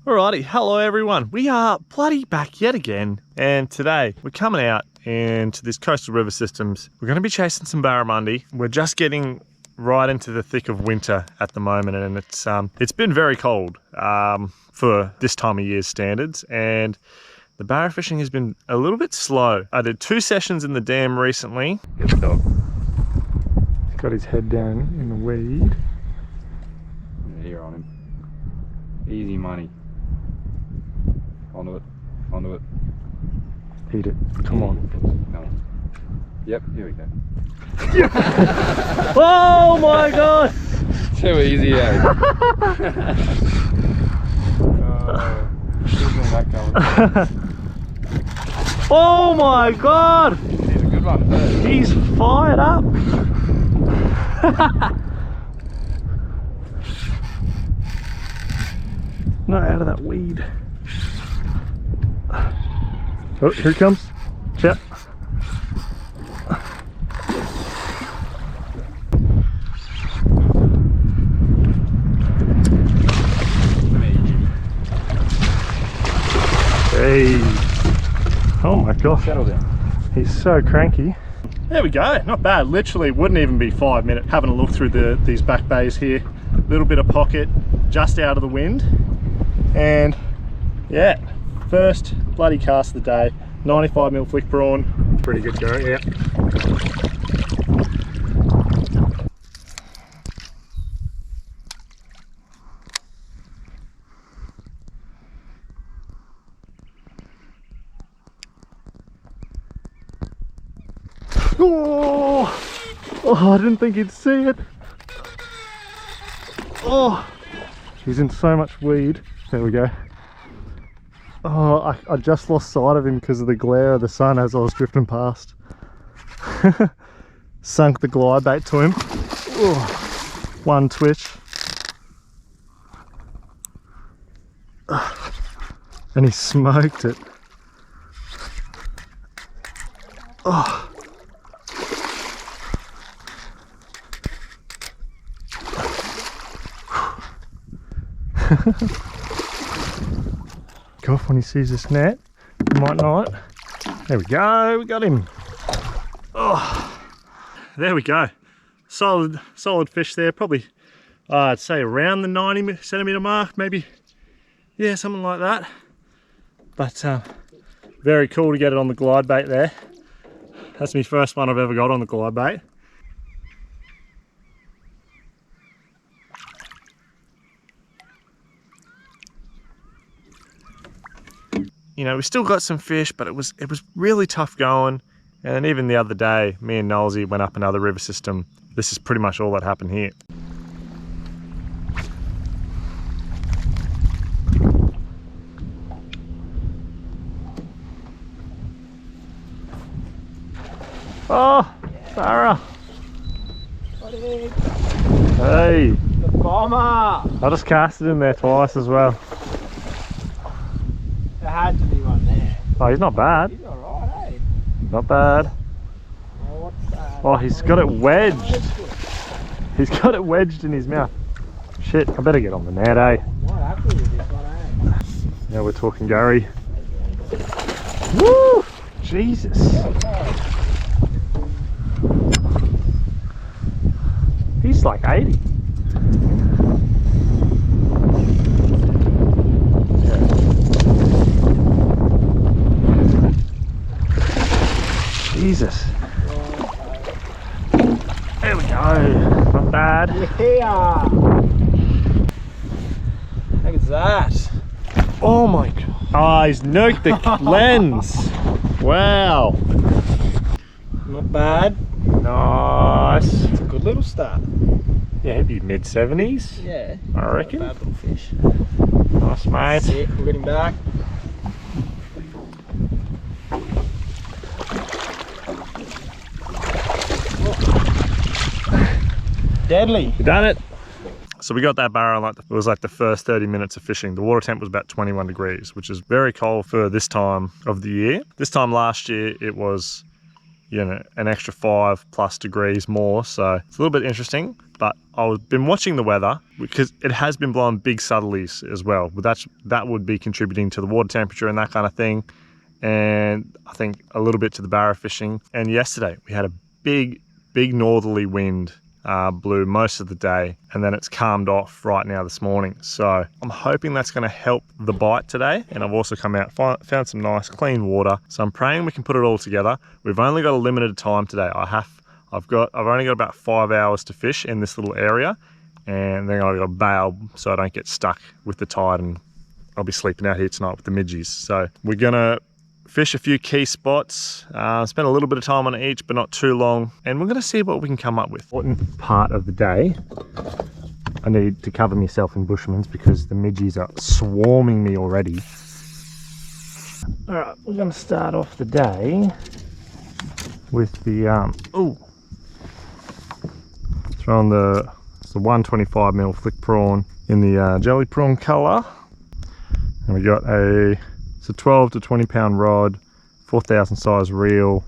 Alrighty, hello everyone. We are bloody back yet again, and today we're coming out into this coastal river systems. We're going to be chasing some barramundi. We're just getting right into the thick of winter at the moment, and it's been very cold for this time of year's standards, and the barra fishing has been a little bit slow. I did 2 sessions in the dam recently. Get the dog. He's got his head down in the weed. Here on him. Easy money. Onto it. Onto it. Eat it. Come on. No. Yep, here we go. Oh my god! Too easy, eh? Oh my god! He's a good one too. He's fired up! Not out of that weed. Oh, here he comes. Chat. Hey. Oh my gosh. Settle down. He's so cranky. There we go. Not bad. Literally wouldn't even be 5 minutes having a look through these back bays here. Little bit of pocket just out of the wind. And yeah, first bloody cast of the day. 95mm flick prawn. Pretty good go, yeah. Oh, I didn't think he'd see it. Oh, he's in so much weed. There we go. Oh, I just lost sight of him because of the glare of the sun as I was drifting past. Sunk the glide bait to him. Oh, one twitch. And he smoked it. Oh. Go off when he sees this net. He might not. There we go, we got him. Oh, there we go. Solid fish there. Probably, I'd say around the 90cm mark, maybe. Yeah, something like that. But very cool to get it on the glide bait there. That's my first one I've ever got on the glide bait. You know, we still got some fish, but it was really tough going. And even the other day, me and Nolsey went up another river system. This is pretty much all that happened here. Oh, Sarah. Hey. The bomber. I just cast it in there twice as well. There had to be one there. Oh, he's not bad. He's alright, eh? Not bad. Oh, what's that? Oh, he's got it wedged. He's got it wedged in his mouth. Shit, I better get on the net, eh? What happened with this one, eh? Now we're talking Gary. Woo! Jesus. He's like 80. Jesus. There we go. Not bad. Yeah. Look at that. Oh my god. Oh, he's nuked the lens. Wow. Not bad. Nice. It's a good little start. Yeah, he'd be mid-70s. Yeah. I reckon. Not a bad little fish. Nice, mate. Sick. We'll get him back. Deadly. You done it? So we got that barra, it was like the first 30 minutes of fishing. The water temp was about 21 degrees, which is very cold for this time of the year. This time last year, it was you know, an extra 5+ degrees more. So it's a little bit interesting, but I've been watching the weather because it has been blowing big southerlies as well. But that would be contributing to the water temperature and that kind of thing. And I think a little bit to the barra fishing. And yesterday we had a big northerly wind, blew most of the day, and then it's calmed off right now this morning. So I'm hoping that's going to help the bite today. And I've also come out, found some nice clean water. So I'm praying we can put it all together. We've only got a limited time today. I've only got about 5 hours to fish in this little area, and then I've got to bail so I don't get stuck with the tide, and I'll be sleeping out here tonight with the midgies. So we're gonna fish a few key spots, spend a little bit of time on each, but not too long, and we're going to see what we can come up with. Important part of the day, I need to cover myself in Bushman's because the midgies are swarming me already. All right, we're going to start off the day with the throwing the 125mm flick prawn in the jelly prawn color, and we got it's a 12 to 20 pound rod, 4,000 size reel,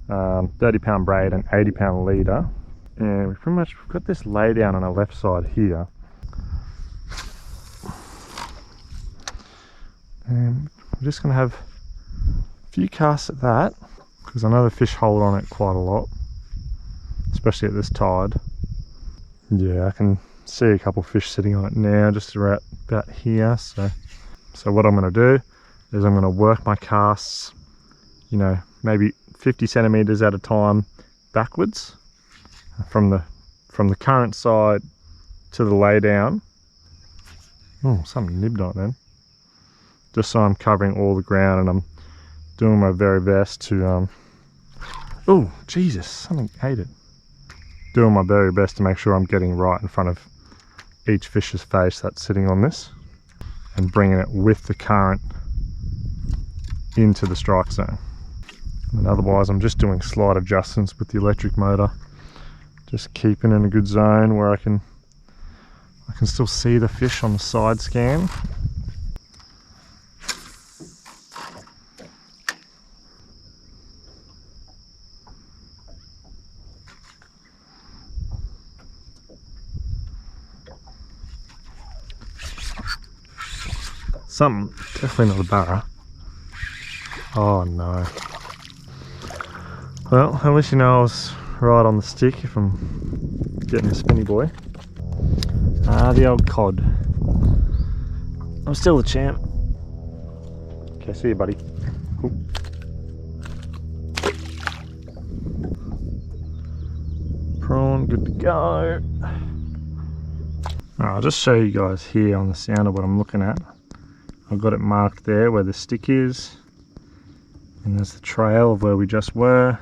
30 pound braid and 80 pound leader. And we've got this lay down on our left side here. And we're just going to have a few casts at that because I know the fish hold on it quite a lot, especially at this tide. Yeah, I can see a couple of fish sitting on it now, just about here. So what I'm going to do is I'm going to work my casts, you know, maybe 50 centimeters at a time backwards from the current side to the lay down. Oh, something nibbed on it then. Just so I'm covering all the ground, and I'm doing my very best to oh Jesus, something ate it. Doing my very best to make sure I'm getting right in front of each fish's face that's sitting on this, and bringing it with the current into the strike zone. And otherwise I'm just doing slight adjustments with the electric motor, just keeping in a good zone where I can still see the fish on the side scan. Something, definitely not a barra. Oh no. Well, at least you know I was right on the stick if I'm getting a spinny boy. The old cod. I'm still the champ. Okay, see you, buddy. Cool. Prawn, good to go. Alright, I'll just show you guys here on the sounder what I'm looking at. I've got it marked there where the stick is, and there's the trail of where we just were.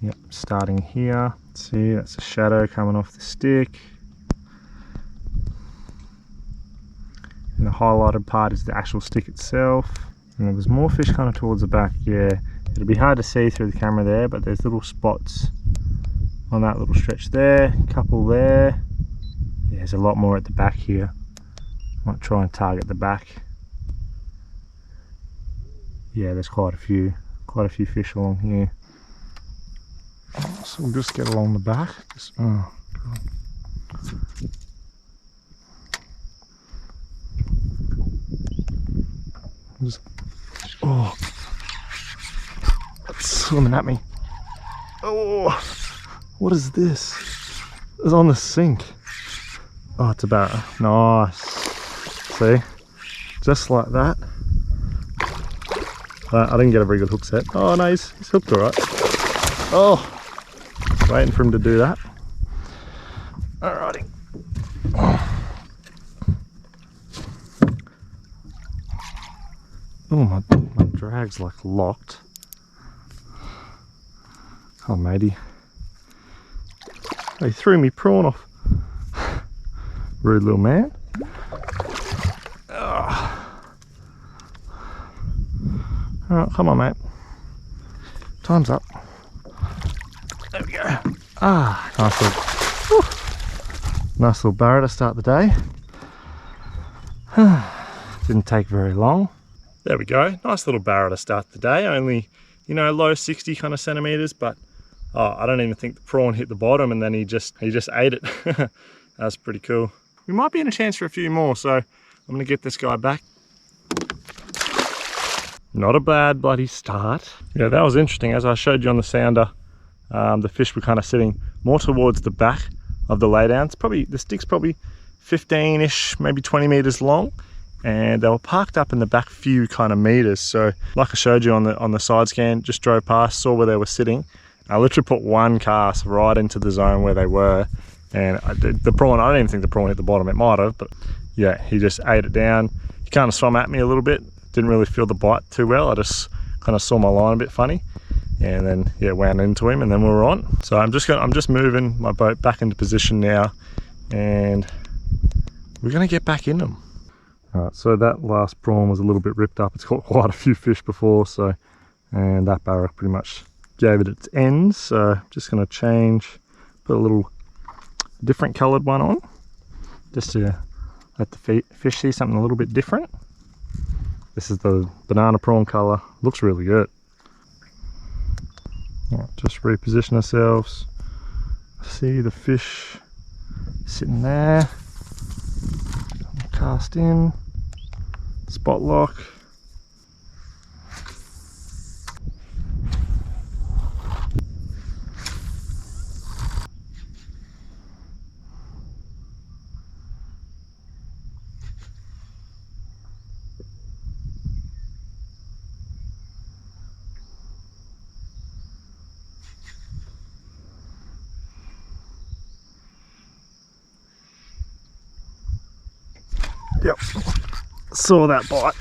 Yep, starting here. See, that's a shadow coming off the stick. And the highlighted part is the actual stick itself. And there was more fish kind of towards the back. Yeah, it'll be hard to see through the camera there, but there's little spots on that little stretch there, a couple there. Yeah, there's a lot more at the back here. Might try and target the back. Yeah, there's quite a few fish along here. So we'll just get along the back. Oh god. It's swimming at me. Oh, what is this? It's on the sink. Oh, it's a barra. Nice. See, just like that. I didn't get a very good hook set. Oh no, he's hooked all right. Oh, waiting for him to do that. Alrighty. Oh, my drag's like locked. Oh matey. He threw me prawn off. Rude little man. Alright, come on mate. Time's up. There we go. Nice little barra to start the day. Didn't take very long. There we go. Nice little barra to start the day. Only you know, low 60 kind of centimeters, but I don't even think the prawn hit the bottom, and then he just ate it. That's pretty cool. We might be in a chance for a few more, so I'm gonna get this guy back. Not a bad bloody start. Yeah, that was interesting. As I showed you on the sounder, the fish were kind of sitting more towards the back of the laydowns. Probably the stick's probably 15-ish, maybe 20 meters long, and they were parked up in the back few kind of meters. So like I showed you on the side scan, just drove past, saw where they were sitting. I literally put one cast right into the zone where they were, and the prawn, I don't even think the prawn hit the bottom. It might have, but yeah, he just ate it down. He kind of swam at me a little bit, didn't really feel the bite too well. I just kind of saw my line a bit funny, and then yeah, wound into him, and then we were on. So I'm just moving my boat back into position now, and we're gonna get back in them. All right, so that last prawn was a little bit ripped up. It's caught quite a few fish before, so, and that barra pretty much gave it its end. So just gonna change, put a little different colored one on, just to let the fish see something a little bit different. This is the banana prawn color. Looks really good. Right, just reposition ourselves. See the fish sitting there. Cast in, spot lock. Yep, saw that bite.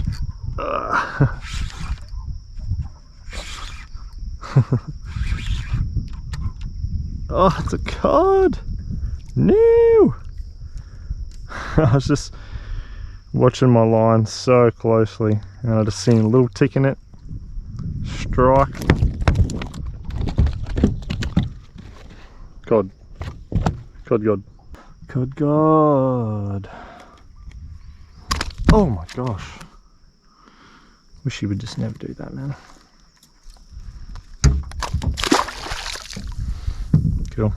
Oh, it's a cod. No. I was just watching my line so closely, and I just seen a little tick in it. Strike. Cod. Cod God. Cod God. Oh my gosh. Wish he would just never do that, man. Cool.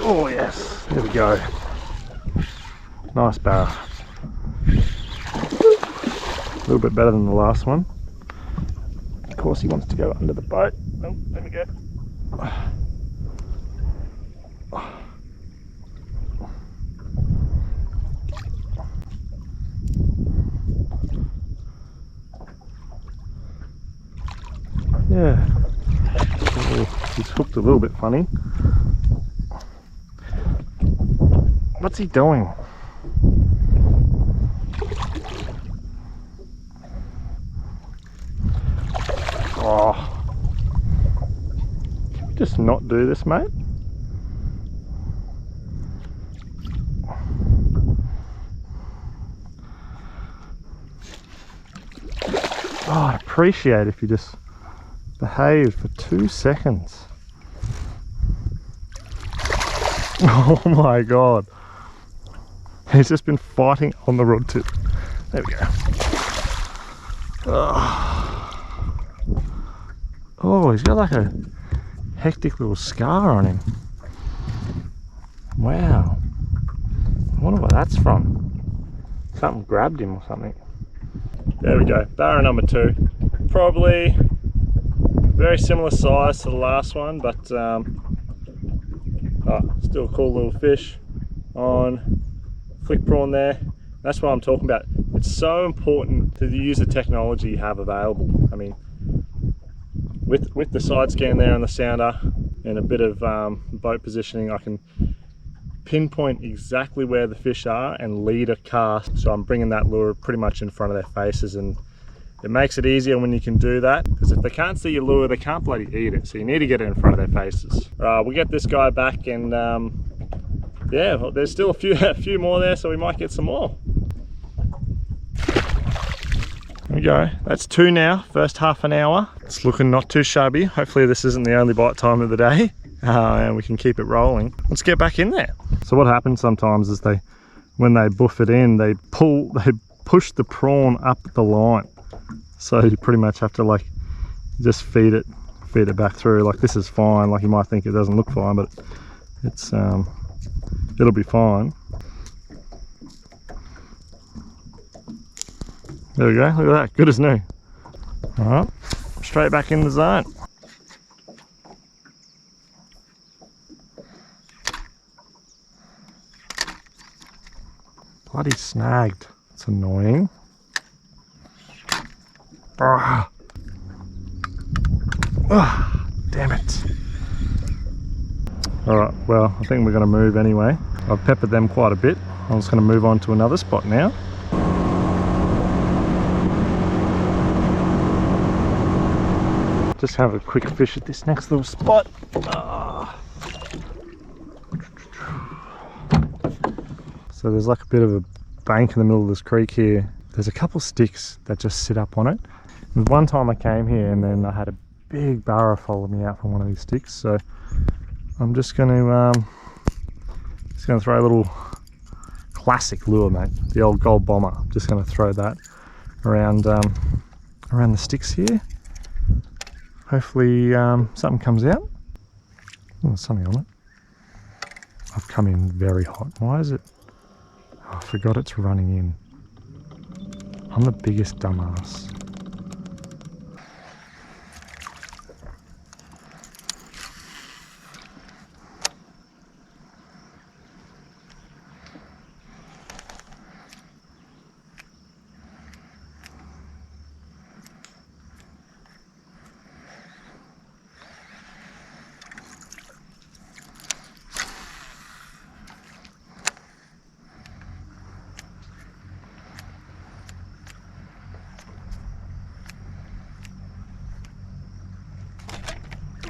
Oh yes, there we go. Nice barra. A little bit better than the last one. Of course he wants to go under the boat. Oh, there we go. Yeah. Oh, he's hooked a little bit funny. What's he doing? Oh. Can we just not do this, mate? Oh, I'd appreciate if you just behaved for 2 seconds. Oh my god. He's just been fighting on the rod tip. There we go. Oh, he's got like a hectic little scar on him. Wow. I wonder what that's from. Something grabbed him or something. There we go. Barra number 2. Probably very similar size to the last one, but still a cool little fish on flick prawn there. That's what I'm talking about. It's so important to use the technology you have available. I mean, with the side scan there on the sounder and a bit of boat positioning, I can pinpoint exactly where the fish are and lead a cast. So I'm bringing that lure pretty much in front of their faces, and It makes it easier when you can do that, because if they can't see your lure, they can't bloody eat it. So you need to get it in front of their faces. We'll get this guy back, and yeah, well, there's still a few more there, so we might get some more. There we go. That's 2 now, first half an hour. It's looking not too shabby. Hopefully this isn't the only bite time of the day, and we can keep it rolling. Let's get back in there. So what happens sometimes is when they buff it in, they push the prawn up the line. So you pretty much have to like just feed it back through. Like this is fine. Like you might think it doesn't look fine, but it's it'll be fine. There we go. Look at that. Good as new. All right, straight back in the zone. Bloody snagged. It's annoying. Ah, damn it. Alright, well, I think we're going to move anyway. I've peppered them quite a bit. I'm just going to move on to another spot now. Just have a quick fish at this next little spot. So there's like a bit of a bank in the middle of this creek here. There's a couple sticks that just sit up on it. And one time I came here and then I had a big barra follow me out from one of these sticks. So I'm just going to throw a little classic lure, mate. The old gold bomber. I'm just going to throw that around the sticks here. Hopefully something comes out. Oh, there's something on it. I've come in very hot. Why is it? Oh, I forgot it's running in. I'm the biggest dumbass.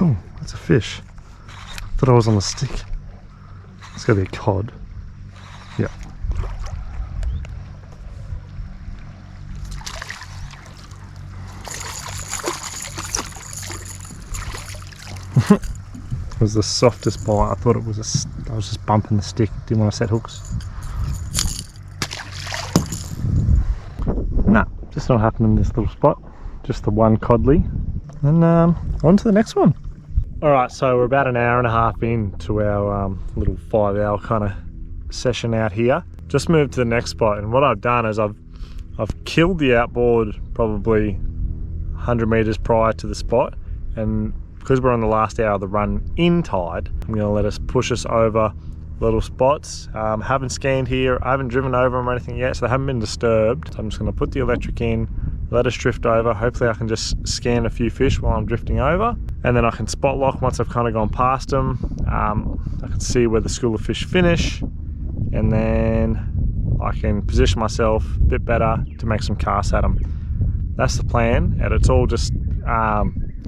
Oh, that's a fish. Thought I was on the stick. It's gotta be a cod. Yeah. It was the softest bite. I thought it was I was just bumping the stick. Didn't want to set hooks. Nah, just not happening in this little spot. Just the one codly. And on to the next one. Alright, so we're about an hour and a half into our little 5-hour kind of session out here. Just moved to the next spot, and what I've done is I've killed the outboard probably 100 meters prior to the spot, and because we're on the last hour of the run in tide, I'm going to let us push us over little spots. Haven't scanned here, I haven't driven over them or anything yet, so they haven't been disturbed. So I'm just going to put the electric in, let us drift over. Hopefully I can just scan a few fish while I'm drifting over, and then I can spot lock once I've kind of gone past them. I can see where the school of fish finish, and then I can position myself a bit better to make some casts at them. That's the plan, and it's all just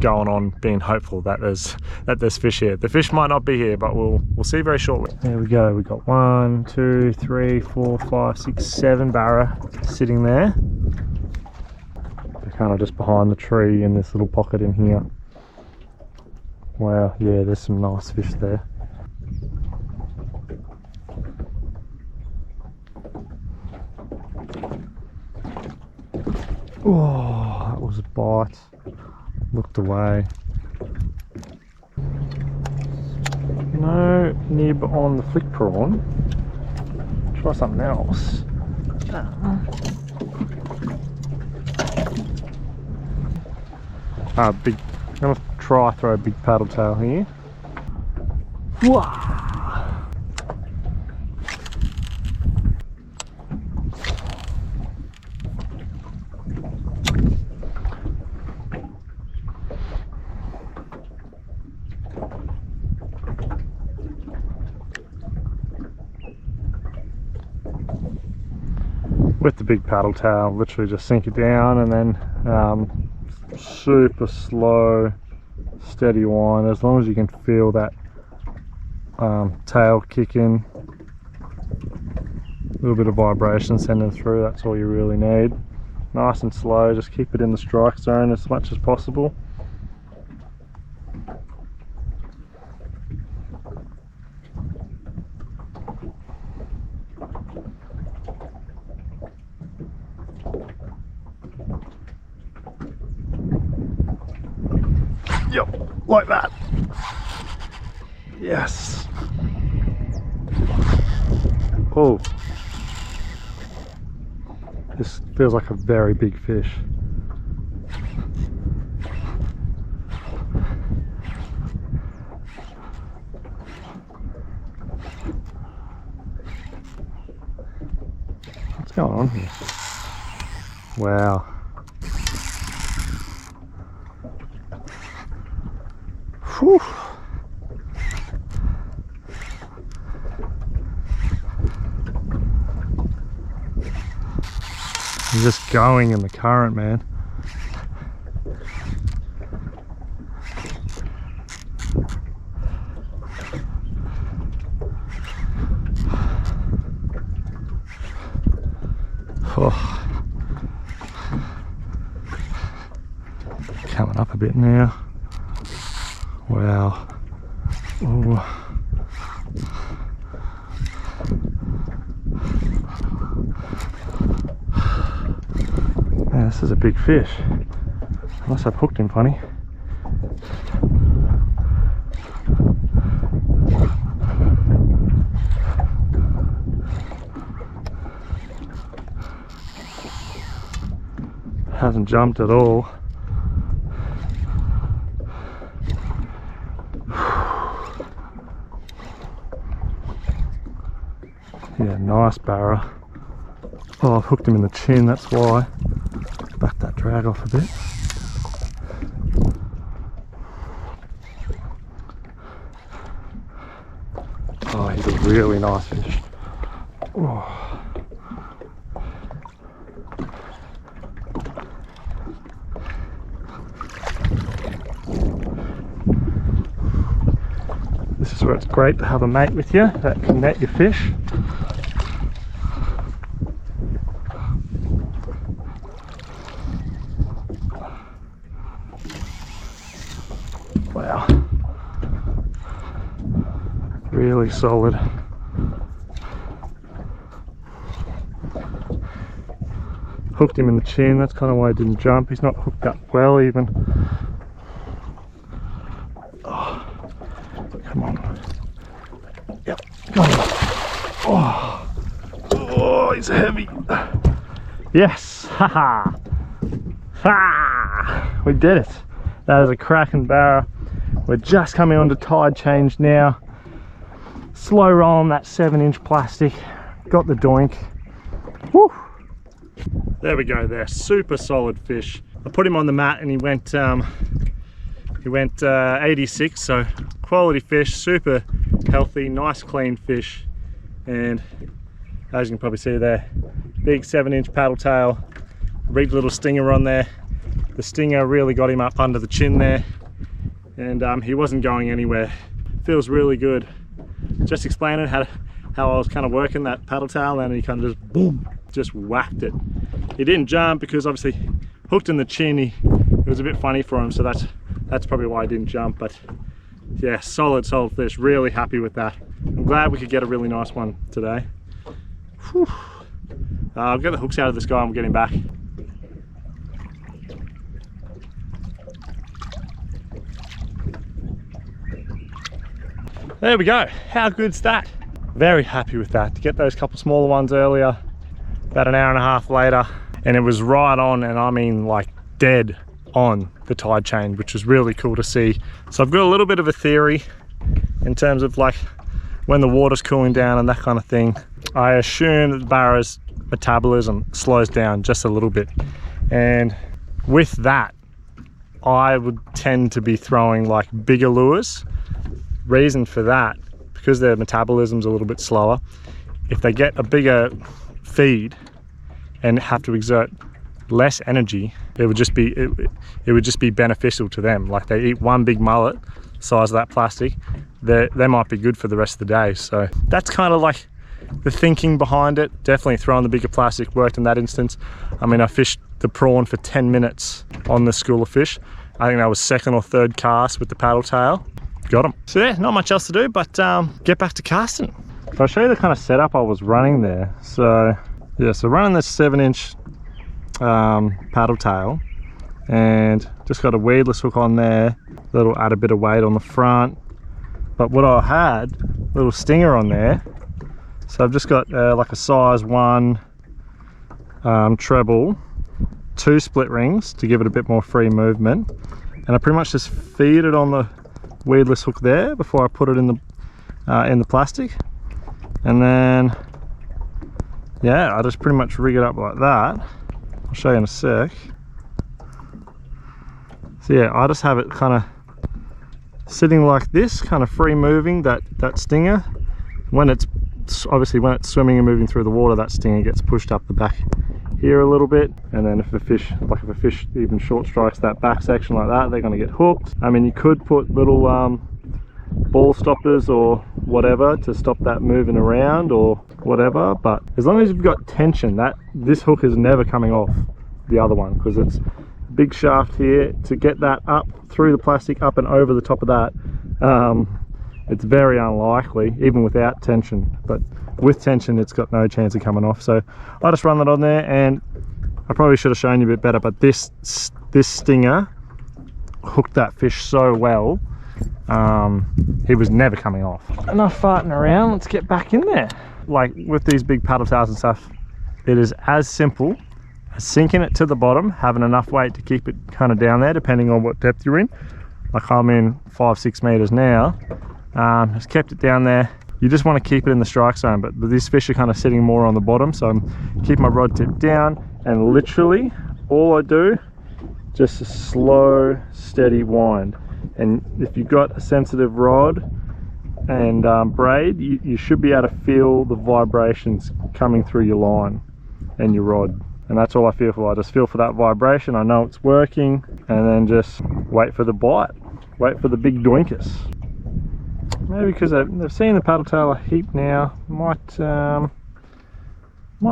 going on being hopeful that there's fish here. The fish might not be here, but we'll see very shortly. There we go. We got 1, 2, 3, 4, 5, 6, 7 barra sitting there. They're kind of just behind the tree in this little pocket in here. Wow, yeah, there's some nice fish there. Oh, that was a bite. Looked away. No nib on the flick prawn. Try something else. Big. I'm gonna throw a big paddle tail here. Whoa. with the big paddle tail, literally just sink it down and then super slow, steady wind, as long as you can feel that tail kicking, a little bit of vibration sending through, that's all you really need. Nice and slow, just keep it in the strike zone as much as possible. Yep, like that. Yes. Oh, this feels like a very big fish. What's going on here? Wow. Whew. I'm just going in the current, man. Oh. Coming up a bit now. Wow. Ooh. Man, this is a big fish. Unless I've hooked him funny. Hasn't jumped at all. Yeah, nice barra. Oh, I've hooked him in the chin, that's why. Back that drag off a bit. Oh, he's a really nice fish. Oh. This is where it's great to have a mate with you that can net your fish. Wow, really solid. Hooked him in the chin, that's kind of why he didn't jump. He's not hooked up well even. Oh, come on. Yep, come on. Oh, oh, he's heavy. Yes, haha. Ha! We did it. That is a cracking barra. We're just coming onto tide change now. Slow roll on that 7-inch plastic. Got the doink. Woo! There we go there, super solid fish. I put him on the mat and he went 86, so quality fish, super healthy, nice clean fish. And as you can probably see there, big 7-inch paddle tail, big little stinger on there. The stinger really got him up under the chin there, and he wasn't going anywhere. Feels really good. Just explaining how I was kind of working that paddle tail, and he kind of just boom, just whacked it. He didn't jump because obviously hooked in the chin. It was a bit funny for him, so that's probably why he didn't jump. But yeah, solid fish. Really happy with that. I'm glad we could get a really nice one today. Whew. I'll get the hooks out of this guy and we'll get him back. There we go. How good's that? Very happy with that. To get those couple smaller ones earlier, about an hour and a half later, and it was right on, and I mean like dead on the tide change, which was really cool to see. So I've got a little bit of a theory in terms of like when the water's cooling down and that kind of thing. I assume that the barra's metabolism slows down just a little bit, and with that I would tend to be throwing like bigger lures. Reason for that, because their metabolism's a little bit slower, if they get a bigger feed, and have to exert less energy, it would just be beneficial to them. Like they eat one big mullet size of that plastic, they might be good for the rest of the day. So that's kind of like the thinking behind it. Definitely throwing the bigger plastic worked in that instance. I mean, I fished the prawn for 10 minutes on the school of fish. I think that was second or third cast with the paddle tail. Got them. So yeah, not much else to do but get back to casting. So I'll show you the kind of setup I was running there. So yeah, so running this 7-inch paddle tail, and just got a weedless hook on there that'll add a bit of weight on the front. But what I had, a little stinger on there. So I've just got like a size 1 treble, 2 split rings to give it a bit more free movement, and I pretty much just feed it on the weedless hook there before I put it in the plastic, and then yeah, I just pretty much rig it up like that. I'll show you in a sec. So yeah, I just have it kind of sitting like this, kind of free moving, that stinger. When it's swimming and moving through the water, that stinger gets pushed up the back here a little bit, and then if a fish even short strikes that back section like that, they're going to get hooked. I mean, you could put little ball stoppers or whatever to stop that moving around or whatever, but as long as you've got tension, this hook is never coming off the other one, because it's a big shaft here. To get that up through the plastic, up and over the top of that, it's very unlikely, even without tension. But with tension, it's got no chance of coming off. So I just run that on there, and I probably should have shown you a bit better, but this stinger hooked that fish so well, he was never coming off. Enough farting around, let's get back in there. Like with these big paddle tails and stuff, it is as simple as sinking it to the bottom, having enough weight to keep it kind of down there depending on what depth you're in. Like I'm in 5-6 meters now. Just kept it down there. You just want to keep it in the strike zone, but these fish are kind of sitting more on the bottom, so I'm keeping my rod tip down, and literally all I do, just a slow steady wind. And if you've got a sensitive rod and braid, you should be able to feel the vibrations coming through your line and your rod, and that's all I feel for. I just feel for that vibration, I know it's working, and then just wait for the bite, wait for the big doinkus. Maybe because they've seen the paddle tail a heap now, might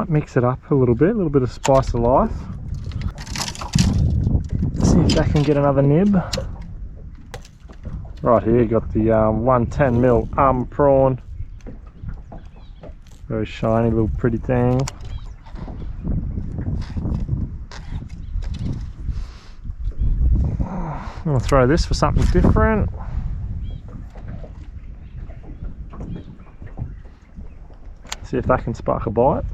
mix it up a little bit of spice of life. See if I can get another nib. Right here, got the 110mm prawn. Very shiny little pretty thing. I'm gonna throw this for something different. See if that can spark a bite.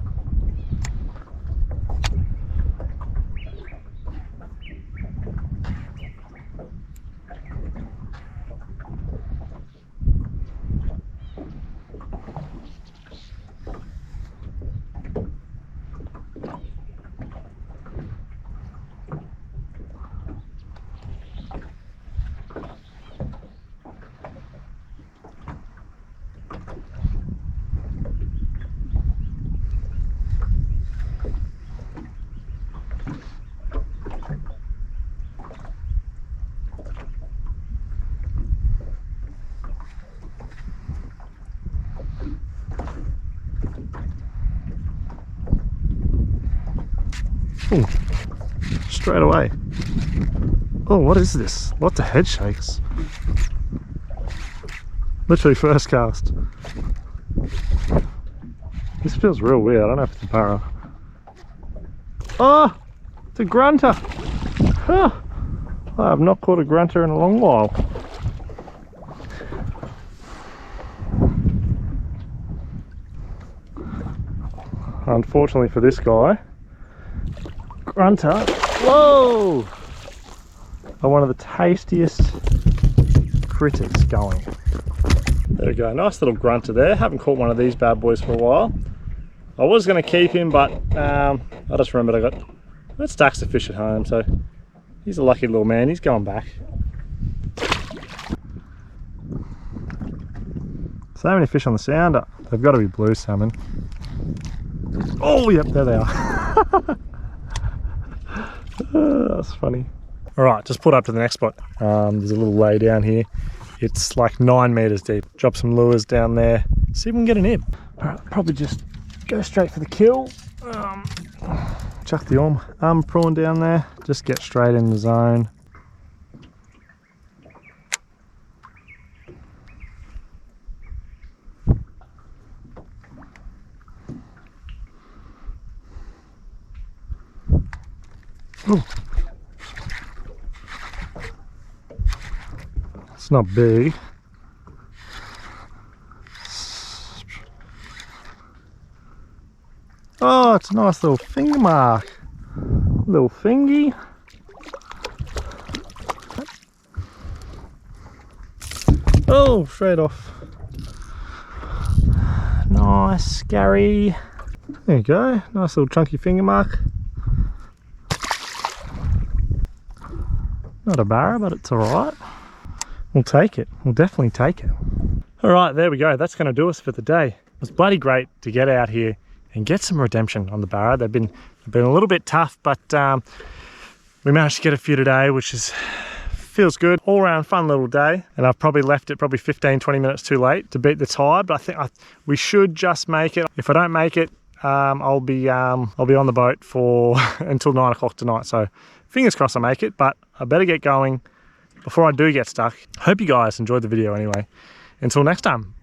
Ooh, straight away. Oh, what is this? Lots of head shakes. Literally first cast. This feels real weird. I don't know if it's a barra. Oh, it's a grunter. Huh. I have not caught a grunter in a long while. Unfortunately for this guy, grunter, whoa, are one of the tastiest critters going. There we go, nice little grunter there. Haven't caught one of these bad boys for a while. I was going to keep him, but I just remembered I got stacks of fish at home, so he's a lucky little man. He's going back. So many fish on the sounder. They've got to be blue salmon. Oh, yep, there they are. That's funny. All right, just pulled up to the next spot. There's a little lay down here. It's like 9 meters deep. Drop some lures down there. See if we can get a nib. All right, probably just go straight for the kill. Chuck the arm prawn down there. Just get straight in the zone. Ooh. It's not big. Oh, it's a nice little finger mark. Little fingy. Oh, straight off. Nice, Gary. There you go. Nice little chunky finger mark. Not a barra, but it's all right. We'll take it. We'll definitely take it. All right, there we go. That's going to do us for the day. It was bloody great to get out here and get some redemption on the barra. They've been a little bit tough, but we managed to get a few today, which feels good. All around fun little day. And I've probably left it 15-20 minutes too late to beat the tide, but I think we should just make it. If I don't make it, I'll be on the boat for until 9 o'clock tonight. So fingers crossed I make it, but I better get going before I do get stuck. Hope you guys enjoyed the video anyway. Until next time.